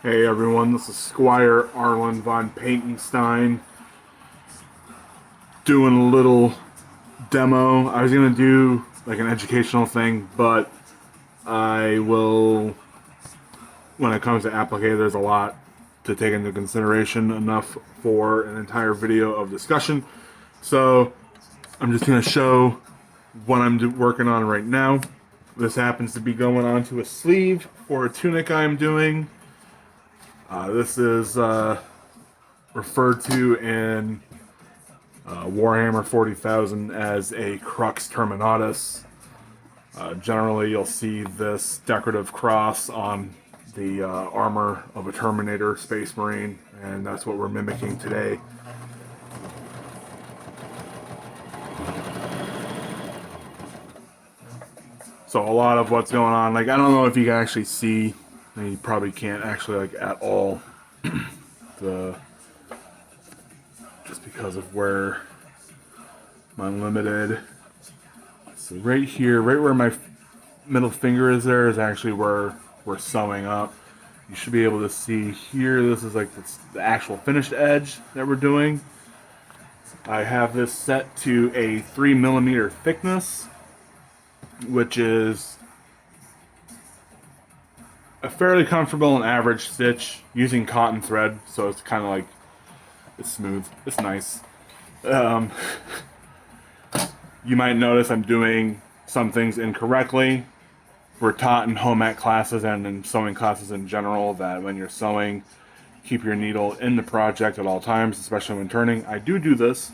Hey everyone, this is Squire Arlen von Paintenstein doing a little demo. I was gonna do like an educational thing, but I will, when it comes to Applique, there's a lot to take into consideration, enough for an entire video of discussion. So I'm just gonna show what I'm working on right now. This happens to be going onto a sleeve for a tunic I'm doing. This is referred to in Warhammer 40,000 as a Crux Terminatus. Generally, you'll see this decorative cross on the armor of a Terminator Space Marine, and that's what we're mimicking today. So a lot of what's going on, like I don't know if you can actually see, and you probably can't actually like at all, the just because of where my limited. So right here, right where my middle finger is, there is actually where we're sewing up. You should be able to see here, this is like the actual finished edge that we're doing. I have this set to a 3mm thickness, which is a fairly comfortable and average stitch using cotton thread, so it's kind of like, it's smooth, it's nice. You might notice I'm doing some things incorrectly. We're taught in home ec classes and in sewing classes in general that when you're sewing, keep your needle in the project at all times, especially when turning. I do this.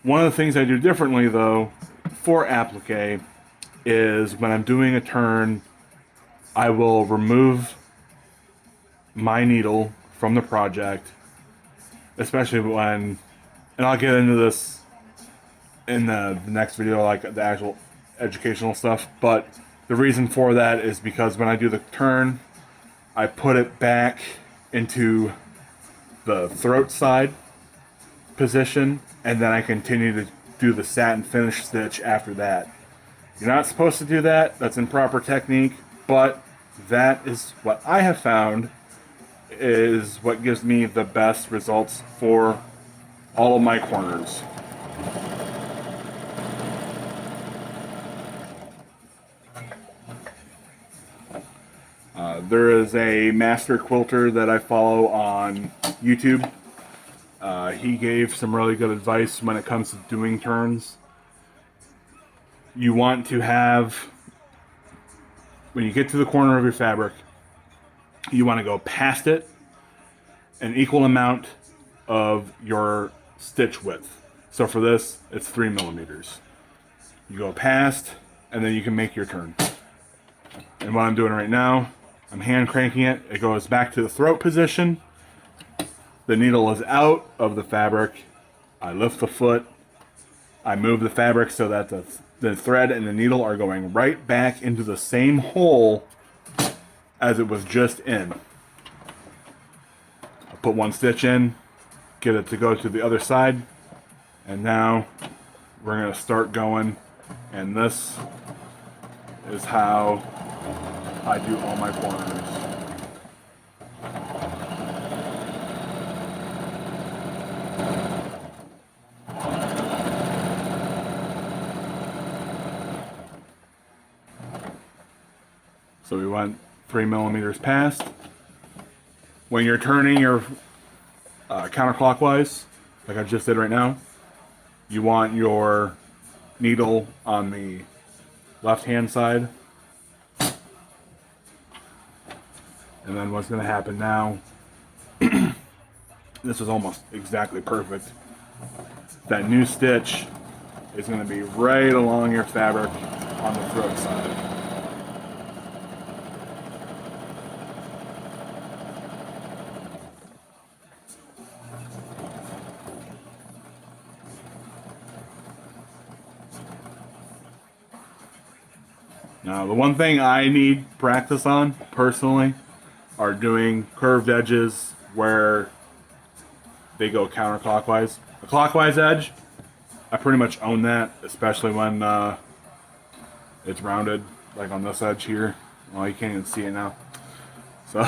One of the things I do differently though for applique is when I'm doing a turn, I will remove my needle from the project, especially when, and I'll get into this in the next video, like the actual educational stuff, but the reason for that is because when I do the turn, I put it back into the throat side position, and then I continue to do the satin finish stitch after that. You're not supposed to do that, that's improper technique, but that is what I have found is what gives me the best results for all of my corners. There is a master quilter that I follow on YouTube. He gave some really good advice when it comes to doing turns. You want to have, when you get to the corner of your fabric, you want to go past it an equal amount of your stitch width. So for this, it's 3mm. You go past, and then you can make your turn. And what I'm doing right now, I'm hand cranking it. It goes back to the throat position. The needle is out of the fabric. I lift the foot. I move the fabric so that the thread and the needle are going right back into the same hole as it was just in. I put one stitch in, get it to go to the other side, and now we're going to start going, and this is how I do all my corners. So we went 3mm past. When you're turning your counterclockwise, like I just did right now, you want your needle on the left-hand side. And then what's going to happen now, this is almost exactly perfect. That new stitch is going to be right along your fabric on the throat side. Now, the one thing I need practice on, personally, are doing curved edges where they go counterclockwise. A clockwise edge, I pretty much own that, especially when it's rounded, like on this edge here. Well, you can't even see it now. So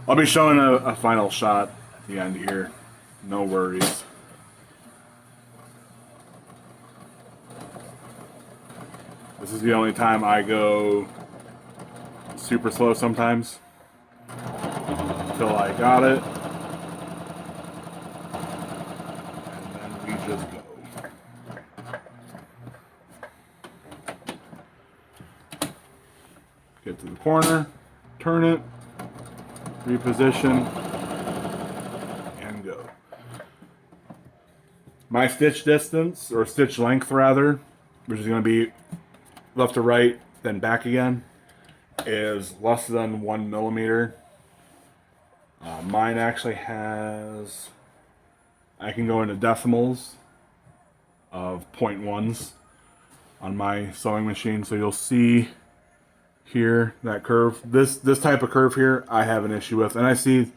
I'll be showing a final shot at the end here. No worries. This is the only time I go super slow sometimes. Until I got it. And then we just go. Get to the corner, turn it, reposition, and go. My stitch distance, or stitch length rather, which is going to be left to right, then back again, is less than 1 millimeter. Mine actually has, I can go into decimals of 0.1s on my sewing machine, so you'll see here that curve. This type of curve here I have an issue with, and I see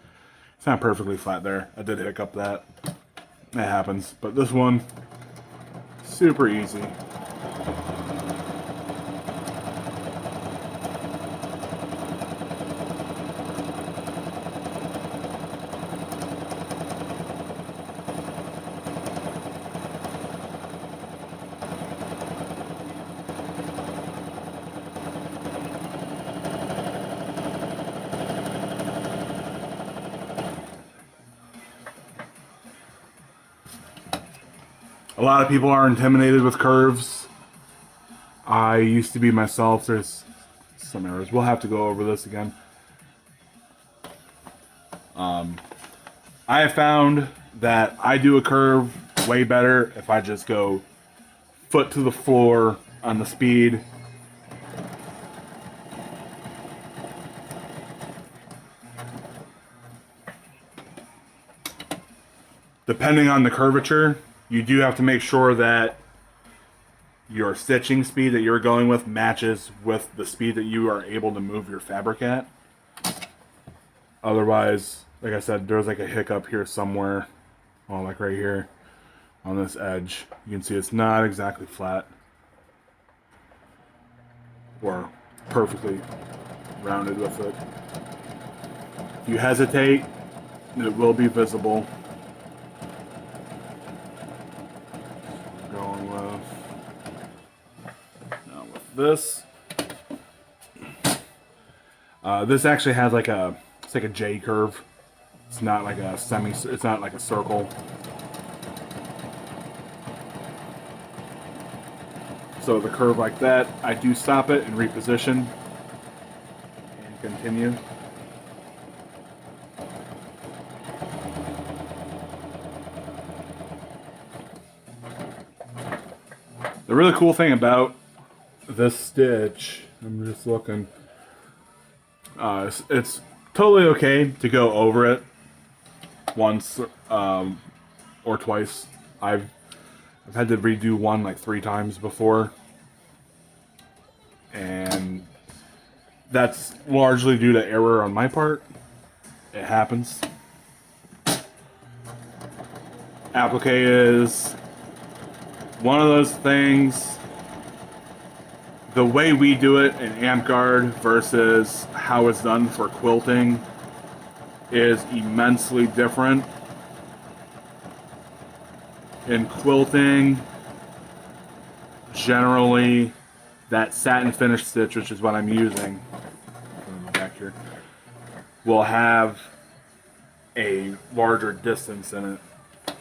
it's not perfectly flat there. I did hiccup that. That happens, but this one, super easy. A lot of people are intimidated with curves. I used to be myself. There's some errors. We'll have to go over this again. I have found that I do a curve way better if I just go foot to the floor on the speed. Depending on the curvature, you do have to make sure that your stitching speed that you're going with matches with the speed that you are able to move your fabric at. Otherwise, like I said, there's like a hiccup here somewhere. Oh, like right here on this edge. You can see it's not exactly flat or perfectly rounded with it. If you hesitate, it will be visible. This this actually has like it's like a J curve. It's not like a it's not like a circle. So the curve like that, I do stop it and reposition and continue. The really cool thing about this stitch, I'm just looking, it's totally okay to go over it once or twice. I've had to redo one like 3 times before, and that's largely due to error on my part. It happens. Applique is one of those things. The way we do it in AmpGuard versus how it's done for quilting is immensely different. In quilting, generally, that satin finish stitch, which is what I'm using, back here, will have a larger distance in it.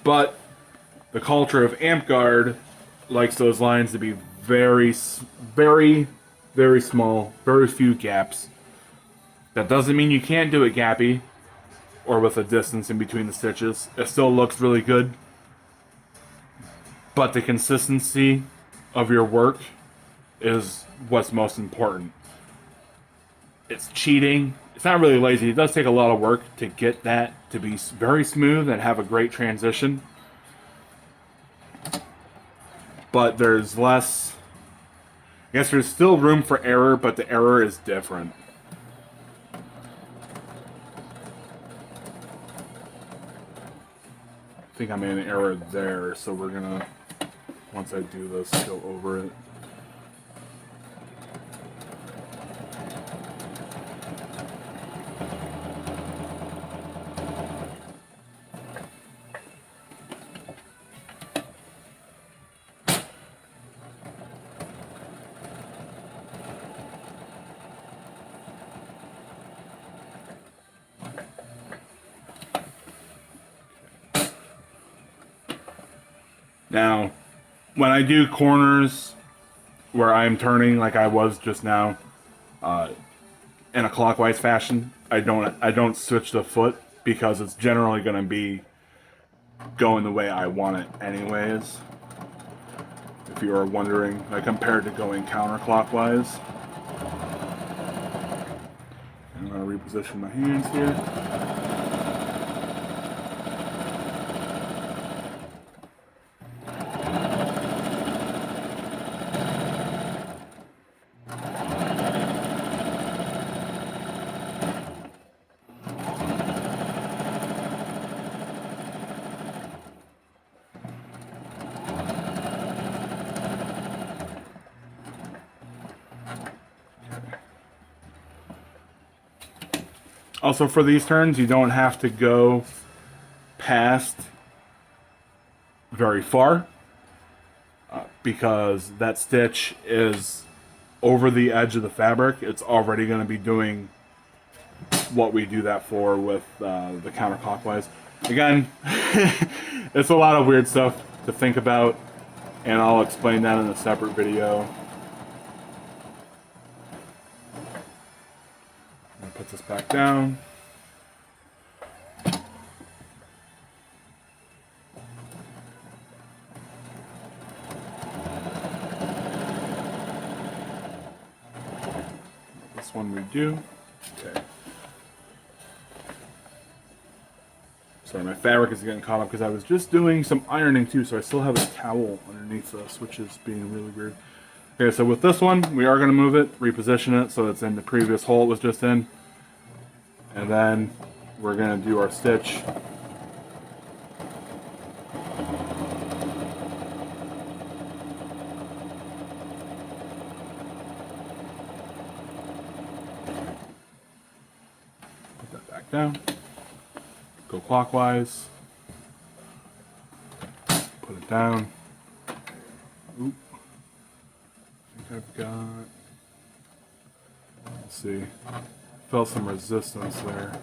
But the culture of AmpGuard likes those lines to be very, very, very small, very few gaps. That doesn't mean you can't do it gappy or with a distance in between the stitches. It still looks really good. But the consistency of your work is what's most important. It's cheating. It's not really lazy. It does take a lot of work to get that to be very smooth and have a great transition. But there's less, I guess there's still room for error, but the error is different. I think I made an error there, so we're gonna, once I do this, go over it. Now, when I do corners where I'm turning like I was just now, in a clockwise fashion, I don't switch the foot because it's generally going to be going the way I want it anyways. If you are wondering, like compared to going counterclockwise. I'm going to reposition my hands here. Also, for these turns, you don't have to go past very far because that stitch is over the edge of the fabric. It's already going to be doing what we do that for with the counterclockwise. Again, it's a lot of weird stuff to think about, and I'll explain that in a separate video. Put this back down. This one we do. Okay. Sorry, my fabric is getting caught up because I was just doing some ironing too, so I still have a towel underneath this, which is being really weird. Okay, so with this one, we are going to move it, reposition it so it's in the previous hole it was just in. And then we're going to do our stitch. Put that back down. Go clockwise. Put it down. Oop. I think I've got... Let's see. Felt some resistance there.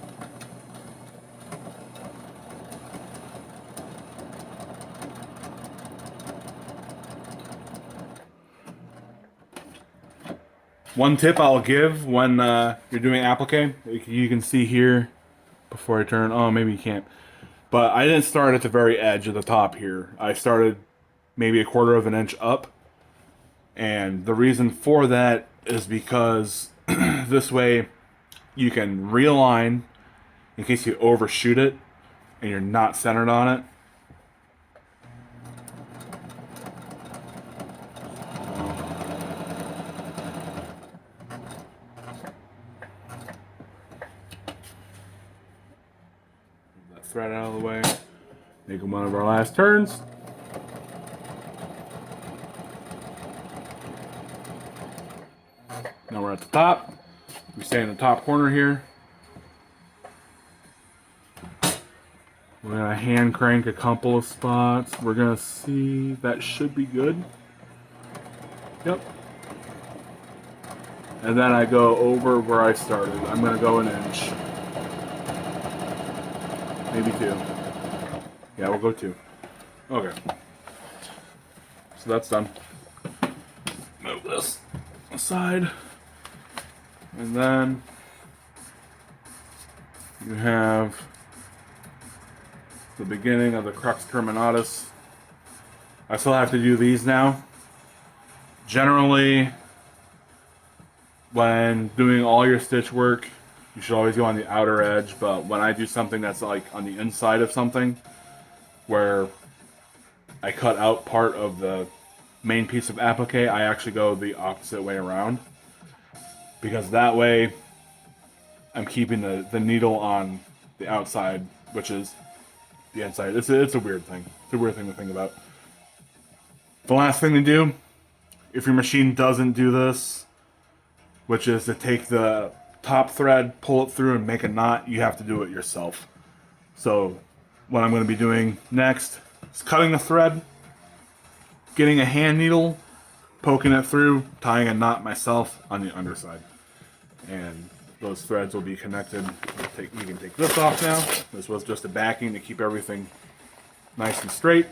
One tip I'll give when you're doing applique, you can see here before I turn, oh maybe you can't, but I didn't start at the very edge of the top here. I started maybe 1/4 of an inch up, and the reason for that is because this way you can realign in case you overshoot it and you're not centered on it. Move that thread out of the way. Make one of our last turns. Now we're at the top. We stay in the top corner here. We're gonna hand crank a couple of spots. We're gonna see, that should be good. Yep. And then I go over where I started. I'm gonna go an inch. Maybe 2. Yeah, we'll go 2. Okay. So that's done. Move this aside. And then you have the beginning of the crux terminatus. I still have to do these now. Generally, when doing all your stitch work, you should always go on the outer edge, but when I do something that's like on the inside of something, where I cut out part of the main piece of applique, I actually go the opposite way around. Because that way, I'm keeping the needle on the outside, which is the inside. It's a weird thing. It's a weird thing to think about. The last thing to do, if your machine doesn't do this, which is to take the top thread, pull it through, and make a knot, you have to do it yourself. So what I'm going to be doing next is cutting the thread, getting a hand needle, poking it through, tying a knot myself on the underside. And those threads will be connected. You can take this off now. This was just a backing to keep everything nice and straight.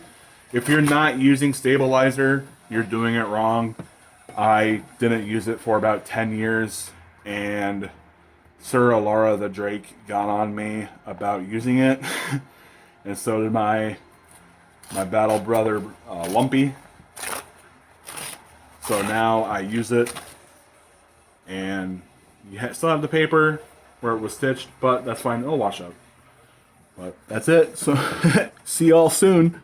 If you're not using stabilizer, you're doing it wrong. I didn't use it for about 10 years, and Sir Alara the Drake got on me about using it, and so did my battle brother Lumpy. So now I use it, and you still have the paper where it was stitched, but that's fine. It'll wash up. But that's it. So see y'all soon.